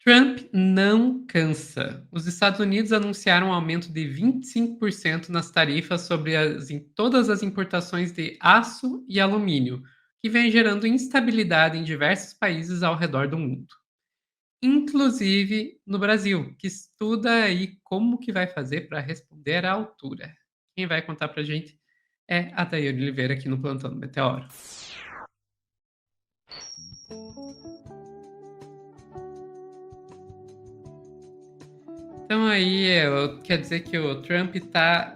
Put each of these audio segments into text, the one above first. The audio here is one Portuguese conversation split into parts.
Trump não cansa. Os Estados Unidos anunciaram um aumento de 25% nas tarifas sobre todas as importações de aço e alumínio, que vem gerando instabilidade em diversos países ao redor do mundo, inclusive no Brasil, que estuda aí como que vai fazer para responder à altura. Quem vai contar para a gente é a Daiane Oliveira aqui no Plantão do Meteoro. Então aí, quer dizer que o Trump tá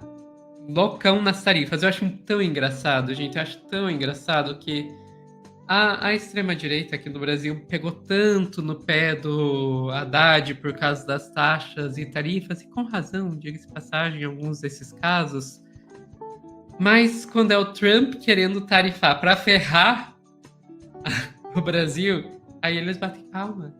loucão nas tarifas. Eu acho tão engraçado, gente. Eu acho tão engraçado que a extrema-direita aqui no Brasil pegou tanto no pé do Haddad por causa das taxas e tarifas, e com razão, diga-se de passagem, em alguns desses casos. Mas quando é o Trump querendo tarifar para ferrar o Brasil, aí eles batem palma.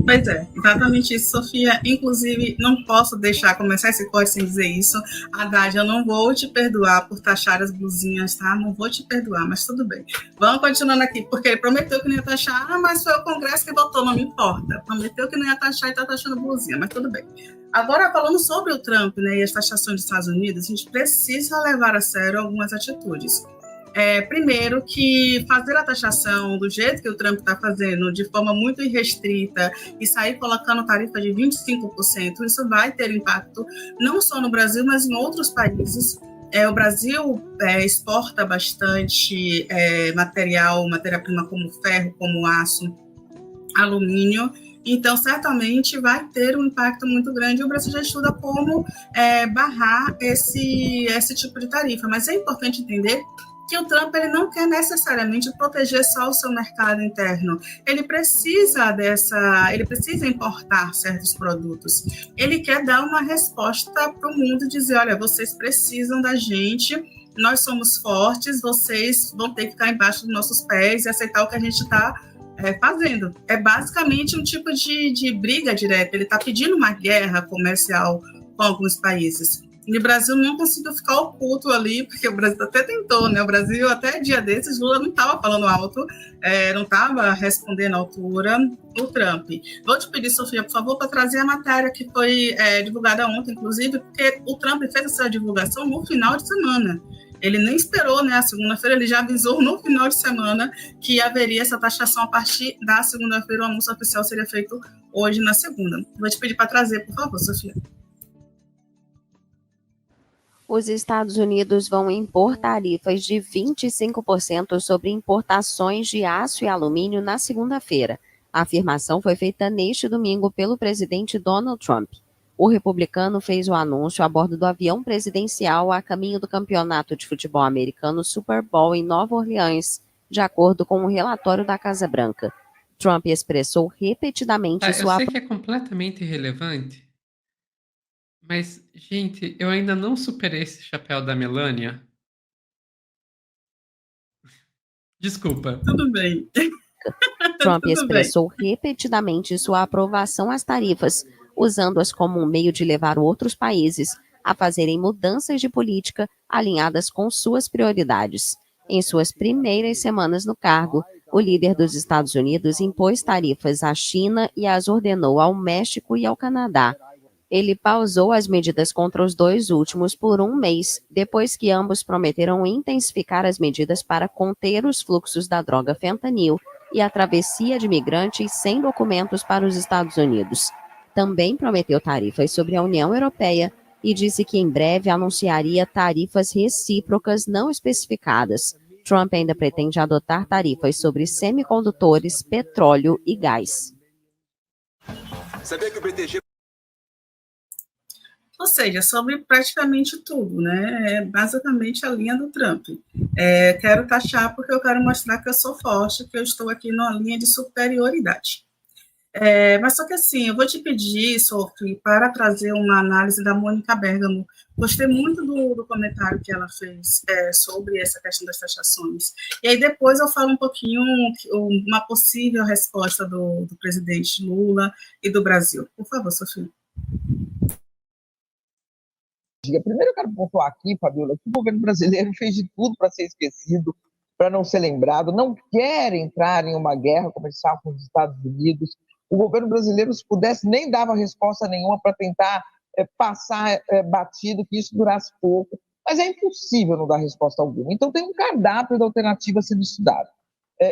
Pois é, exatamente isso, Sofia. Inclusive, não posso deixar começar esse corte sem dizer isso. Haddad, eu não vou te perdoar por taxar as blusinhas, tá? Não vou te perdoar, mas tudo bem. Vamos continuando aqui, porque ele prometeu que não ia taxar, mas foi o Congresso que votou, não me importa. Prometeu que não ia taxar e tá taxando blusinha, mas tudo bem. Agora, falando sobre o Trump, né, e as taxações dos Estados Unidos, a gente precisa levar a sério algumas atitudes. Primeiro, que fazer a taxação do jeito que o Trump está fazendo, de forma muito irrestrita, e sair colocando tarifa de 25%, isso vai ter impacto não só no Brasil, mas em outros países. O Brasil exporta bastante matéria-prima como ferro, como aço, alumínio, então certamente vai ter um impacto muito grande. O Brasil já estuda como barrar esse tipo de tarifa, mas é importante entender que o Trump ele não quer necessariamente proteger só o seu mercado interno. Ele precisa importar certos produtos. Ele quer dar uma resposta para o mundo, dizer, olha, vocês precisam da gente, nós somos fortes, vocês vão ter que ficar embaixo dos nossos pés e aceitar o que a gente está fazendo. É basicamente um tipo de briga direta. Ele está pedindo uma guerra comercial com alguns países. E o Brasil não conseguiu ficar oculto ali, porque o Brasil até tentou, né? O Brasil, até dia desses, Lula não estava falando alto, não estava respondendo à altura o Trump. Vou te pedir, Sofia, por favor, para trazer a matéria que foi divulgada ontem, inclusive, porque o Trump fez essa divulgação no final de semana. Ele nem esperou, né, a segunda-feira, ele já avisou no final de semana que haveria essa taxação a partir da segunda-feira. O anúncio oficial seria feito hoje, na segunda. Vou te pedir para trazer, por favor, Sofia. Os Estados Unidos vão impor tarifas de 25% sobre importações de aço e alumínio na segunda-feira. A afirmação foi feita neste domingo pelo presidente Donald Trump. O republicano fez o anúncio a bordo do avião presidencial a caminho do campeonato de futebol americano Super Bowl em Nova Orleans, de acordo com um relatório da Casa Branca. Trump expressou repetidamente sua... Eu sei que é completamente irrelevante, mas, gente, eu ainda não superei esse chapéu da Melania. Desculpa. Tudo bem. Trump expressou repetidamente sua aprovação às tarifas, usando-as como um meio de levar outros países a fazerem mudanças de política alinhadas com suas prioridades. Em suas primeiras semanas no cargo, o líder dos Estados Unidos impôs tarifas à China e as ordenou ao México e ao Canadá. Ele pausou as medidas contra os dois últimos por um mês, depois que ambos prometeram intensificar as medidas para conter os fluxos da droga fentanil e a travessia de migrantes sem documentos para os Estados Unidos. Também prometeu tarifas sobre a União Europeia e disse que em breve anunciaria tarifas recíprocas não especificadas. Trump ainda pretende adotar tarifas sobre semicondutores, petróleo e gás. Sabia que o BTG... Ou seja, sobre praticamente tudo, né? É basicamente a linha do Trump. Quero taxar porque eu quero mostrar que eu sou forte, que eu estou aqui numa linha de superioridade. Mas só que assim, eu vou te pedir, Sophie, para trazer uma análise da Mônica Bergamo. Gostei muito do comentário que ela fez sobre essa questão das taxações. E aí depois eu falo um pouquinho uma possível resposta do presidente Lula e do Brasil. Por favor, Sophie. Primeiro eu quero pontuar aqui, Fabiola, que o governo brasileiro fez de tudo para ser esquecido, para não ser lembrado, não quer entrar em uma guerra comercial com os Estados Unidos. O governo brasileiro, se pudesse, nem dava resposta nenhuma para tentar passar batido, que isso durasse pouco. Mas é impossível não dar resposta alguma. Então, tem um cardápio de alternativas sendo estudado.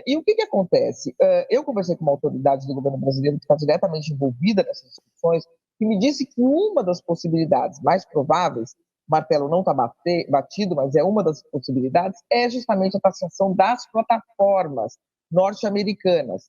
E o que acontece? Eu conversei com uma autoridade do governo brasileiro que está diretamente envolvida nessas discussões, que me disse que uma das possibilidades mais prováveis, o martelo não está batido, mas é uma das possibilidades, é justamente a taxação das plataformas norte-americanas.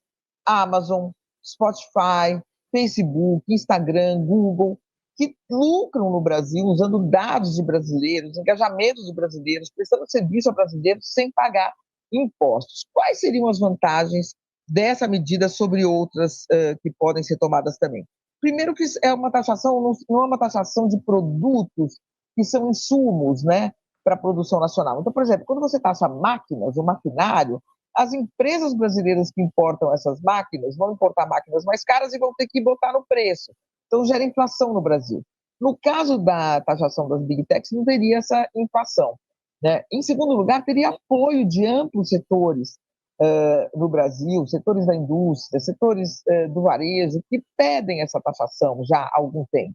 Amazon, Spotify, Facebook, Instagram, Google, que lucram no Brasil usando dados de brasileiros, engajamentos de brasileiros, prestando serviço a brasileiros sem pagar impostos. Quais seriam as vantagens dessa medida sobre outras que podem ser tomadas também? Primeiro que é uma taxação, não é uma taxação de produtos que são insumos, né, para a produção nacional. Então, por exemplo, quando você taxa máquinas, o maquinário, as empresas brasileiras que importam essas máquinas vão importar máquinas mais caras e vão ter que botar no preço. Então, gera inflação no Brasil. No caso da taxação das Big Techs, não teria essa inflação, né? Em segundo lugar, teria apoio de amplos setores no Brasil, setores da indústria, setores do varejo, que pedem essa taxação já há algum tempo.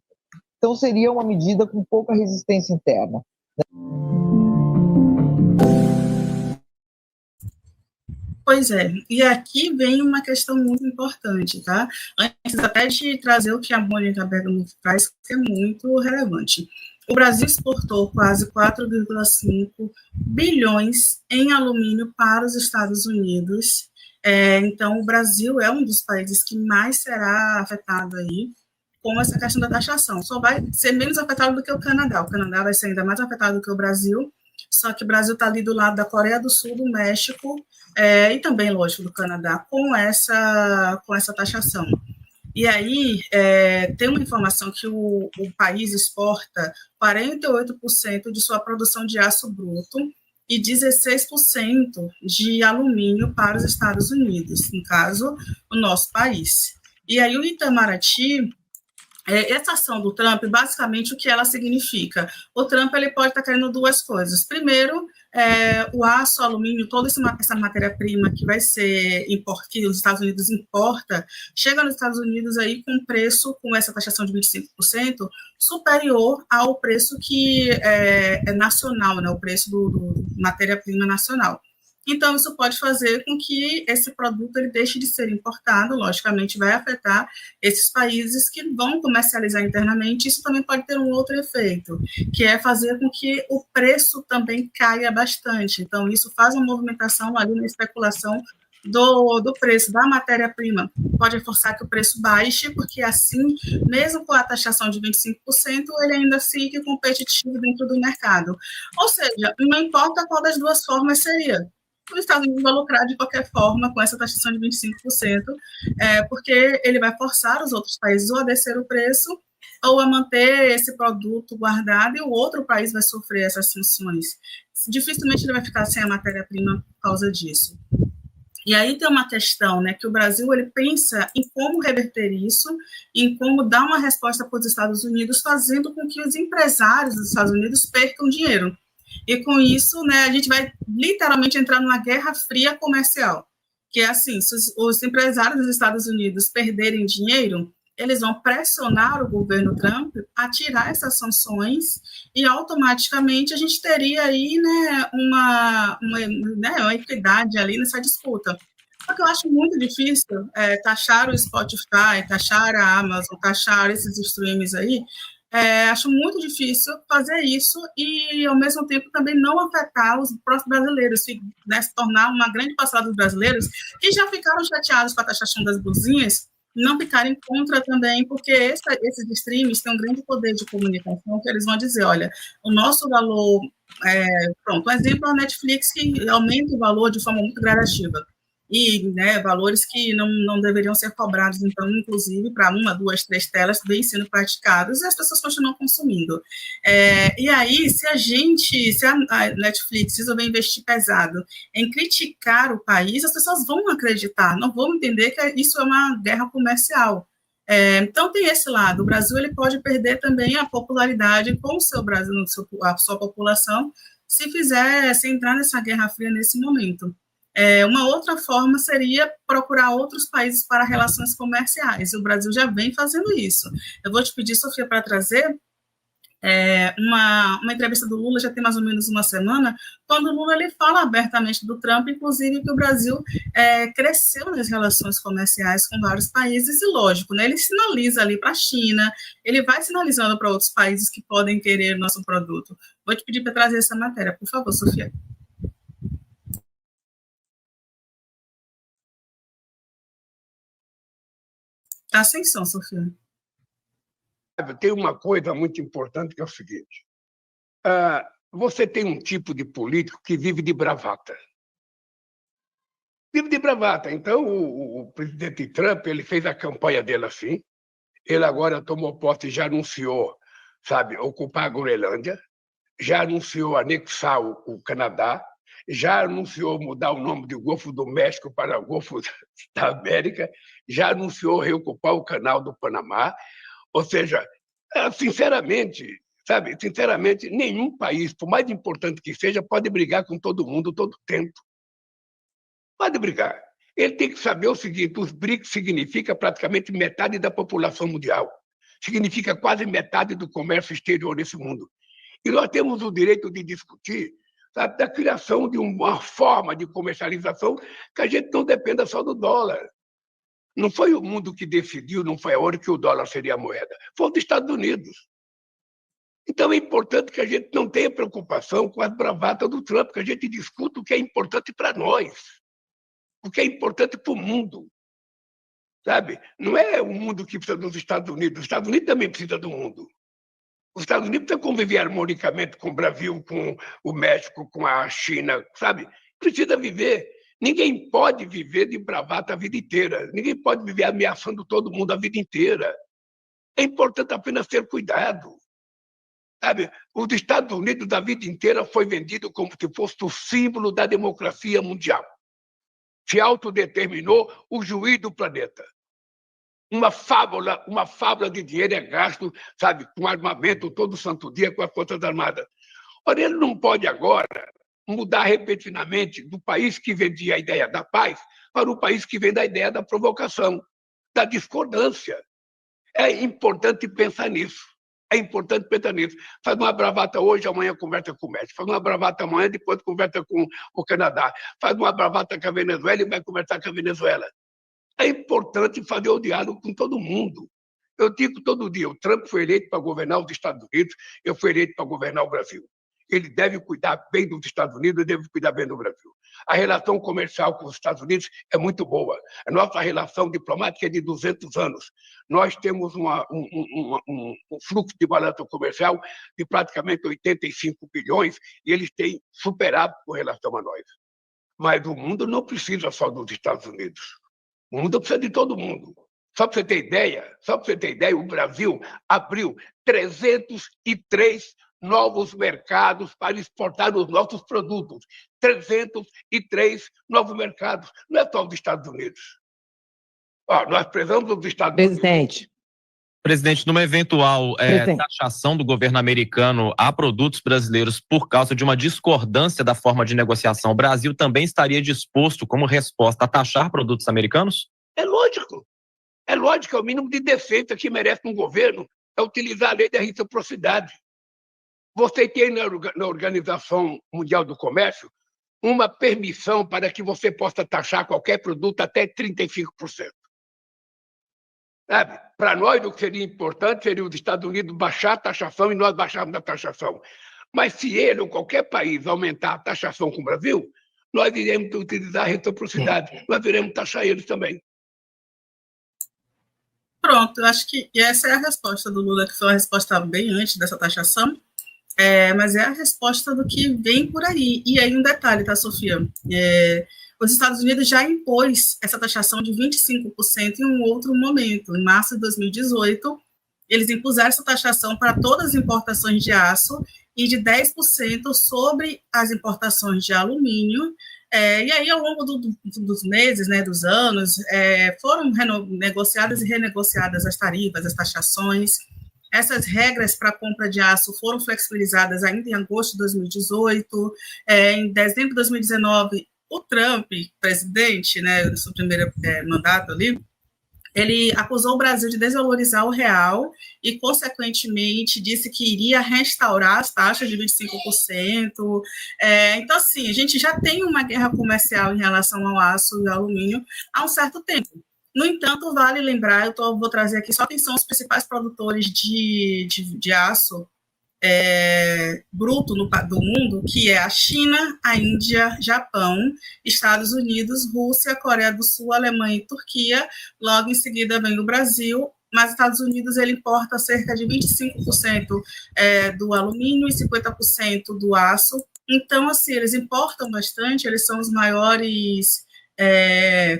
Então, seria uma medida com pouca resistência interna. Pois é, e aqui vem uma questão muito importante, tá? Antes até de trazer o que a Mônica Bergamo traz, que é muito relevante. O Brasil exportou quase 4,5 bilhões em alumínio para os Estados Unidos. Então, o Brasil é um dos países que mais será afetado aí com essa questão da taxação. Só vai ser menos afetado do que o Canadá. O Canadá vai ser ainda mais afetado do que o Brasil, só que o Brasil está ali do lado da Coreia do Sul, do México, e também, lógico, do Canadá, com essa taxação. E aí, tem uma informação que o país exporta 48% de sua produção de aço bruto e 16% de alumínio para os Estados Unidos, no caso, o nosso país. E aí, o Itamaraty, essa ação do Trump, basicamente, o que ela significa? O Trump ele pode estar querendo duas coisas. Primeiro, o aço, o alumínio, toda essa matéria-prima que vai ser que os Estados Unidos importa, chega nos Estados Unidos aí com preço, com essa taxação de 25%, superior ao preço que é nacional, né, o preço do matéria-prima nacional. Então, isso pode fazer com que esse produto ele deixe de ser importado, logicamente vai afetar esses países que vão comercializar internamente. Isso também pode ter um outro efeito, que é fazer com que o preço também caia bastante. Então, isso faz uma movimentação ali na especulação do preço da matéria-prima. Pode forçar que o preço baixe, porque assim, mesmo com a taxação de 25%, ele ainda fique competitivo dentro do mercado. Ou seja, não importa qual das duas formas seria. Os Estados Unidos vai lucrar de qualquer forma com essa taxação de 25%, porque ele vai forçar os outros países ou a descer o preço ou a manter esse produto guardado e o outro país vai sofrer essas sanções. Dificilmente ele vai ficar sem a matéria-prima por causa disso. E aí tem uma questão, né, que o Brasil ele pensa em como reverter isso, em como dar uma resposta para os Estados Unidos, fazendo com que os empresários dos Estados Unidos percam dinheiro. E com isso, né, a gente vai literalmente entrar numa guerra fria comercial, que é assim, se os empresários dos Estados Unidos perderem dinheiro, eles vão pressionar o governo Trump a tirar essas sanções e automaticamente a gente teria aí, né, uma equidade ali nessa disputa. Só que eu acho muito difícil taxar o Spotify, taxar a Amazon, taxar esses streams aí. Acho muito difícil fazer isso e, ao mesmo tempo, também não afetar os próprios brasileiros, né, se tornar uma grande parcela dos brasileiros que já ficaram chateados com a taxação das blusinhas, não ficarem contra também, porque esses streams têm um grande poder de comunicação, que eles vão dizer, olha, o nosso valor, pronto, um exemplo é a Netflix, que aumenta o valor de forma muito gradativa, e, né, valores que não deveriam ser cobrados, então, inclusive, para 1, 2, 3 telas, vem sendo praticados, e as pessoas continuam consumindo. E aí, se a Netflix resolver investir pesado em criticar o país, as pessoas vão acreditar, não vão entender que isso é uma guerra comercial. Então, tem esse lado. O Brasil ele pode perder também a popularidade com o seu Brasil, a sua população, se entrar nessa guerra fria nesse momento. Uma outra forma seria procurar outros países para relações comerciais, e o Brasil já vem fazendo isso. Eu vou te pedir, Sofia, para trazer uma entrevista do Lula, já tem mais ou menos uma semana, quando o Lula ele fala abertamente do Trump, inclusive que o Brasil cresceu nas relações comerciais com vários países, e lógico, né, ele sinaliza ali para a China, ele vai sinalizando para outros países que podem querer nosso produto. Vou te pedir para trazer essa matéria, por favor, Sofia. Está sem som, Sofia. Tem uma coisa muito importante que é o seguinte: você tem um tipo de político que vive de bravata. Vive de bravata. Então, o presidente Trump ele fez a campanha dele assim. Ele agora tomou posse e já anunciou, sabe, ocupar a Groenlândia, já anunciou anexar o Canadá, já anunciou mudar o nome do Golfo do México para o Golfo da América, já anunciou reocupar o Canal do Panamá. Ou seja, sinceramente, sabe, sinceramente, nenhum país, por mais importante que seja, pode brigar com todo mundo todo tempo. Pode brigar. Ele tem que saber o seguinte: os BRICS significa praticamente metade da população mundial. Significa quase metade do comércio exterior nesse mundo. E nós temos o direito de discutir, sabe, da criação de uma forma de comercialização que a gente não dependa só do dólar. Não foi o mundo que decidiu, não foi a hora que o dólar seria a moeda, foi os Estados Unidos. Então é importante que a gente não tenha preocupação com as bravatas do Trump, que a gente discuta o que é importante para nós, o que é importante para o mundo. Sabe? Não é o mundo que precisa dos Estados Unidos, os Estados Unidos também precisa do mundo. Os Estados Unidos precisam conviver harmonicamente com o Brasil, com o México, com a China, sabe? Precisa viver. Ninguém pode viver de bravata a vida inteira. Ninguém pode viver ameaçando todo mundo a vida inteira. É importante apenas ter cuidado. Sabe? Os Estados Unidos, da vida inteira, foi vendido como se fosse o símbolo da democracia mundial. Se autodeterminou o juiz do planeta. Uma fábula de dinheiro é gasto, sabe, com armamento todo santo dia com as Forças Armadas. Ora, ele não pode agora mudar repentinamente do país que vendia a ideia da paz para o país que vende a ideia da provocação, da discordância. É importante pensar nisso. É importante pensar nisso. Faz uma bravata hoje, amanhã conversa com o México. Faz uma bravata amanhã, depois conversa com o Canadá. Faz uma bravata com a Venezuela e vai conversar com a Venezuela. É importante fazer o diálogo com todo mundo. Eu digo todo dia: o Trump foi eleito para governar os Estados Unidos, eu fui eleito para governar o Brasil. Ele deve cuidar bem dos Estados Unidos e deve cuidar bem do Brasil. A relação comercial com os Estados Unidos é muito boa. A nossa relação diplomática é de 200 anos. Nós temos um fluxo de balanço comercial de praticamente 85 bilhões e eles têm superado com relação a nós. Mas o mundo não precisa só dos Estados Unidos. O mundo precisa de todo mundo. Só para você ter ideia, o Brasil abriu 303 novos mercados para exportar os nossos produtos. 303 novos mercados. Não é só os Estados Unidos. Nós precisamos dos Estados Unidos. Presidente, numa eventual taxação do governo americano a produtos brasileiros por causa de uma discordância da forma de negociação, o Brasil também estaria disposto, como resposta, a taxar produtos americanos? É lógico. É lógico, é o mínimo de defesa que merece um governo, é utilizar a lei da reciprocidade. Você tem na Organização Mundial do Comércio uma permissão para que você possa taxar qualquer produto até 35%. Sabe? Para nós, o que seria importante seria os Estados Unidos baixar a taxação e nós baixarmos a taxação. Mas se ele ou qualquer país aumentar a taxação com o Brasil, nós iremos utilizar a reciprocidade, nós iremos taxar eles também. Pronto, eu acho que essa é a resposta do Lula, que foi uma resposta bem antes dessa taxação, mas é a resposta do que vem por aí. E aí um detalhe, tá, Sofia? Os Estados Unidos já impôs essa taxação de 25% em um outro momento. Em março de 2018, eles impuseram essa taxação para todas as importações de aço e de 10% sobre as importações de alumínio. E aí, ao longo dos meses, né, dos anos, foram negociadas e renegociadas as tarifas, as taxações. Essas regras para a compra de aço foram flexibilizadas ainda em agosto de 2018. Em dezembro de 2019, O Trump, presidente, né, no seu primeiro mandato ali, ele acusou o Brasil de desvalorizar o real e, consequentemente, disse que iria restaurar as taxas de 25%. Então, assim, a gente já tem uma guerra comercial em relação ao aço e ao alumínio há um certo tempo. No entanto, vale lembrar, vou trazer aqui só quem são os principais produtores de aço bruto do mundo, que é a China, a Índia, Japão, Estados Unidos, Rússia, Coreia do Sul, Alemanha e Turquia. Logo em seguida vem o Brasil, mas os Estados Unidos ele importa cerca de 25% do alumínio e 50% do aço. Então, assim, eles importam bastante, eles são os maiores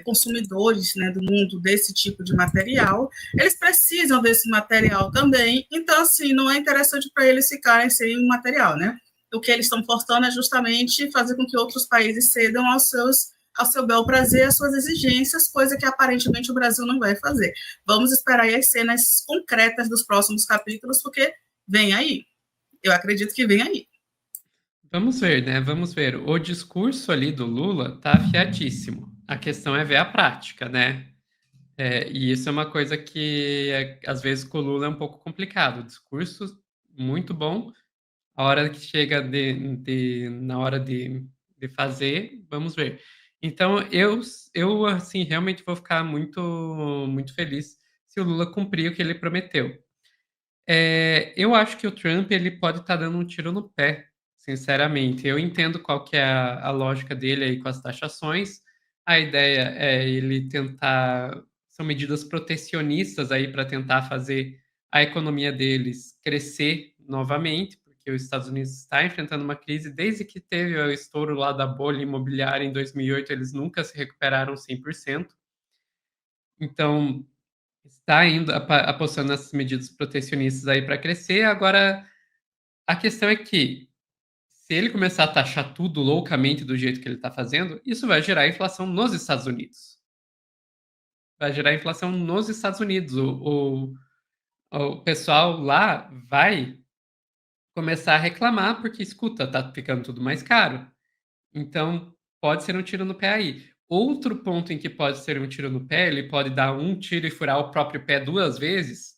consumidores, né, do mundo desse tipo de material. Eles precisam desse material também, então, assim, não é interessante para eles ficarem sem o material, né? O que eles estão forçando é justamente fazer com que outros países cedam ao seu bel prazer, às suas exigências, coisa que aparentemente o Brasil não vai fazer. Vamos esperar aí as cenas concretas dos próximos capítulos, porque vem aí. Eu acredito que vem aí. Vamos ver, né? Vamos ver. O discurso ali do Lula tá afiadíssimo. A questão é ver a prática, né? E isso é uma coisa que, às vezes, com o Lula é um pouco complicado. O discurso, muito bom. A hora que chega na hora de fazer, vamos ver. Então, eu assim, realmente vou ficar muito, muito feliz se o Lula cumprir o que ele prometeu. Eu acho que o Trump ele pode estar dando um tiro no pé, sinceramente. Eu entendo qual que é a lógica dele aí com as taxações. A ideia é ele tentar. São medidas protecionistas aí para tentar fazer a economia deles crescer novamente, porque os Estados Unidos está enfrentando uma crise. Desde que teve o estouro lá da bolha imobiliária em 2008, eles nunca se recuperaram 100%. Então, está indo apostando nessas medidas protecionistas aí para crescer. Agora, a questão é que, se ele começar a taxar tudo loucamente do jeito que ele está fazendo, isso vai gerar inflação nos Estados Unidos. Vai gerar inflação nos Estados Unidos. O pessoal lá vai começar a reclamar porque, escuta, tá ficando tudo mais caro. Então, pode ser um tiro no pé aí. Outro ponto em que pode ser um tiro no pé, ele pode dar um tiro e furar o próprio pé 2 vezes.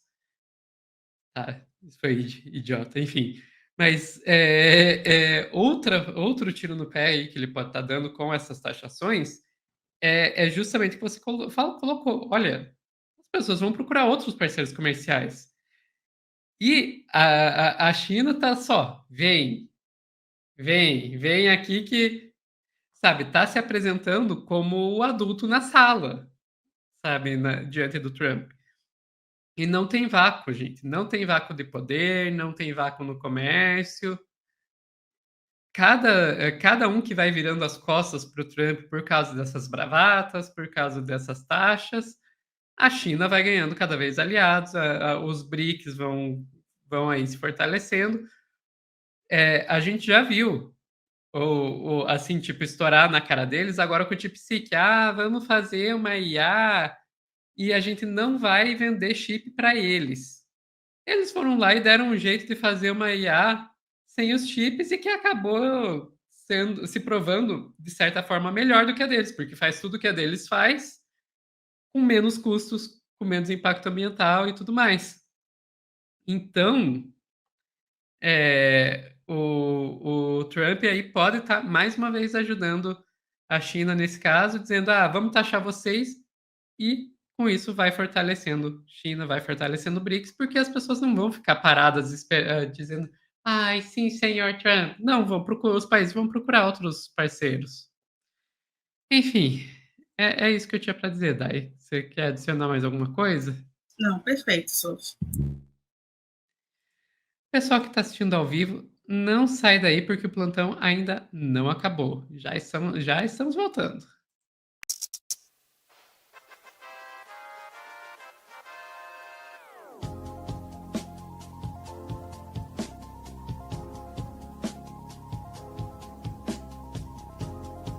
Tá, isso foi idiota, enfim. Mas outro tiro no pé aí que ele pode estar dando com essas taxações é justamente o que você colocou. Olha, as pessoas vão procurar outros parceiros comerciais. E a China tá só, vem aqui que, sabe, tá se apresentando como o adulto na sala, sabe, diante do Trump. E não tem vácuo, gente. Não tem vácuo de poder, não tem vácuo no comércio. Cada um que vai virando as costas para o Trump por causa dessas bravatas, por causa dessas taxas, a China vai ganhando cada vez aliados, os BRICS vão aí se fortalecendo. A gente já viu assim, tipo, estourar na cara deles agora com o DeepSeek. Vamos fazer uma IA e a gente não vai vender chip para eles. Eles foram lá e deram um jeito de fazer uma IA sem os chips e que acabou se provando, de certa forma, melhor do que a deles, porque faz tudo que a deles faz com menos custos, com menos impacto ambiental e tudo mais. Então, o Trump aí pode estar, mais uma vez, ajudando a China nesse caso, dizendo, vamos taxar vocês, e com isso vai fortalecendo China, vai fortalecendo o BRICS, porque as pessoas não vão ficar paradas dizendo, ai, sim, senhor Trump. Não, os países vão procurar outros parceiros. Enfim, é isso que eu tinha para dizer, Dai. Você quer adicionar mais alguma coisa? Não, perfeito, Sophie. Pessoal que está assistindo ao vivo, não sai daí porque o plantão ainda não acabou. Já estamos voltando.